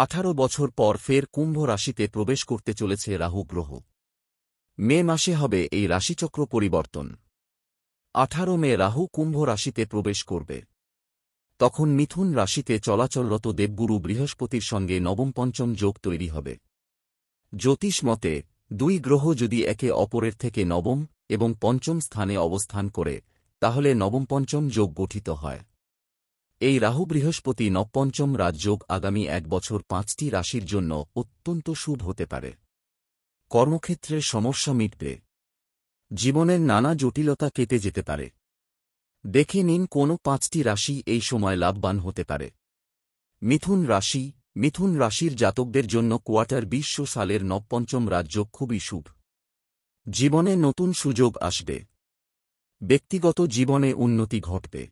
18 বছর পর ফের কুম্ভ রাশিতে প্রবেশ করতে চলেছে রাহু গ্রহ। মে মাসে হবে এই রাশিচক্র পরিবর্তন। 18 মে রাহু কুম্ভ রাশিতে প্রবেশ করবে। তখন মিথুন রাশিতে চলাচলরত দেবগুরু বৃহস্পতির সঙ্গে নবম পঞ্চম যোগ তৈরি হবে। জ্যোতিষ মতে দুই গ্রহ যদি একে অপরের থেকে নবম এবং পঞ্চম স্থানে অবস্থান করে তাহলে নবম পঞ্চম যোগ গঠিত হয়। এই রাহু বৃহস্পতি নবপঞ্চম রাজযোগ আগামী 1 বছর 5টি রাশির জন্য অত্যন্ত শুভ হতে পারে। কর্মক্ষেত্রের সমস্যা মিটবে। জীবনের নানা জটিলতা কেটে যেতে পারে। দেখে নিন কোন 5টি রাশি এই সময় লাভবান হতে পারে। মিথুন রাশির জাতকদের জন্য কোয়ার্টার 20 সালের নবপঞ্চম রাজযোগ খুবই শুভ। জীবনে নতুন সুযোগ আসবে। ব্যক্তিগত জীবনে উন্নতি ঘটবে।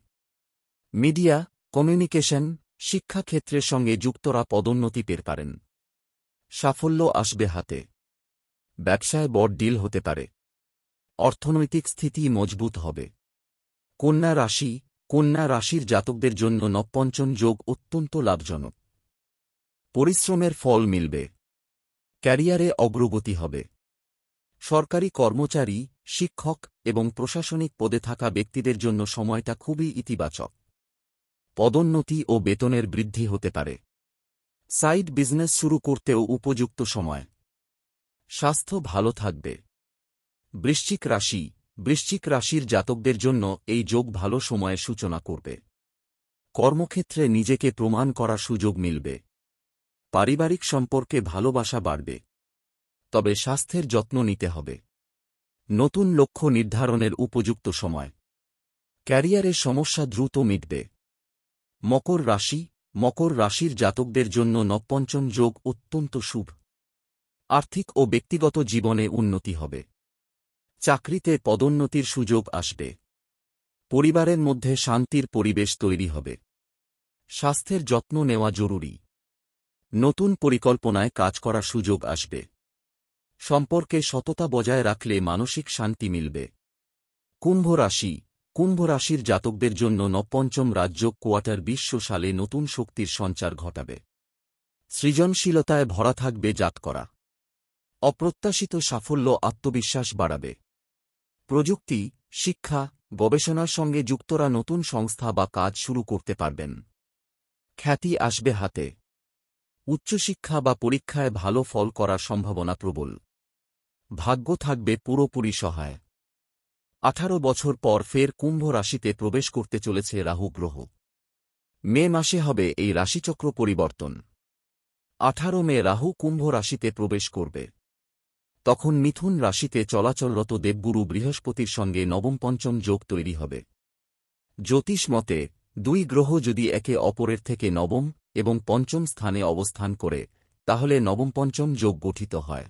মিডিয়া, কমিউনিকেশন, শিক্ষাক্ষেত্রের সঙ্গে যুক্তরা পদোন্নতি পেতে পারেন। সাফল্য আসবে হাতে। ব্যবসায় বড় ডিল হতে পারে। অর্থনৈতিক স্থিতি মজবুত হবে। কন্যা রাশির জাতকদের জন্য নবপঞ্চম যোগ অত্যন্ত লাভজনক। পরিশ্রমের ফল মিলবে। ক্যারিয়ারে অগ্রগতি হবে। সরকারি কর্মচারী, শিক্ষক এবং প্রশাসনিক পদে থাকা ব্যক্তিদের জন্য সময়টা খুবই ইতিবাচক। পদোন্নতি ও বেতনের বৃদ্ধি হতে পারে। সাইড বিজনেস শুরু করতেও উপযুক্ত সময়। স্বাস্থ্য ভালো থাকবে। বৃশ্চিক রাশির জাতকদের জন্য এই যোগ ভালো সময়ের সূচনা করবে। কর্মক্ষেত্রে নিজেকে প্রমাণ করার সুযোগ মিলবে। পারিবারিক সম্পর্কে ভালোবাসা বাড়বে। তবে স্বাস্থ্যের যত্ন নিতে হবে। নতুন লক্ষ্য নির্ধারণের উপযুক্ত সময়। ক্যারিয়ারের সমস্যা দ্রুত মিটবে। মকর রাশির জাতকদের জন্য নবপঞ্চম যোগ অত্যন্ত শুভ। আর্থিক ও ব্যক্তিগত জীবনে উন্নতি হবে। চাকরিতে পদোন্নতির সুযোগ আসবে। পরিবারের মধ্যে শান্তির পরিবেশ তৈরি হবে। স্বাস্থ্যের যত্ন নেওয়া জরুরি। নতুন পরিকল্পনায় কাজ করার সুযোগ আসবে। সম্পর্কে সততা বজায় রাখলে মানসিক শান্তি মিলবে। কুম্ভ রাশির জাতকদের জন্য নবপঞ্চম রাজযোগ কোয়ার্টার 20 সালে নতুন শক্তির সঞ্চার ঘটাবে। সৃজনশীলতায় ভরা থাকবে জাতকরা। অপ্রত্যাশিত সাফল্য আত্মবিশ্বাস বাড়াবে। প্রযুক্তি, শিক্ষা, গবেষণার সঙ্গে যুক্তরা নতুন সংস্থা বা কাজ শুরু করতে পারবেন। খ্যাতি আসবে হাতে। উচ্চশিক্ষা বা পরীক্ষায় ভালো ফল করার সম্ভাবনা প্রবল। ভাগ্য থাকবে পুরোপুরি সহায়। 18 বছর পর ফের কুম্ভ রাশিতে প্রবেশ করতে চলেছে রাহু গ্রহ। মে মাসে হবে এই রাশিচক্র পরিবর্তন। 18 মে রাহু কুম্ভ রাশিতে প্রবেশ করবে। তখন মিথুন রাশিতে চলাচলরত দেবগুরু বৃহস্পতির সঙ্গে নবম পঞ্চম যোগ তৈরি হবে। জ্যোতিষ মতে দুই গ্রহ যদি একে অপরের থেকে নবম এবং পঞ্চম স্থানে অবস্থান করে তাহলে নবম পঞ্চম যোগ গঠিত হয়।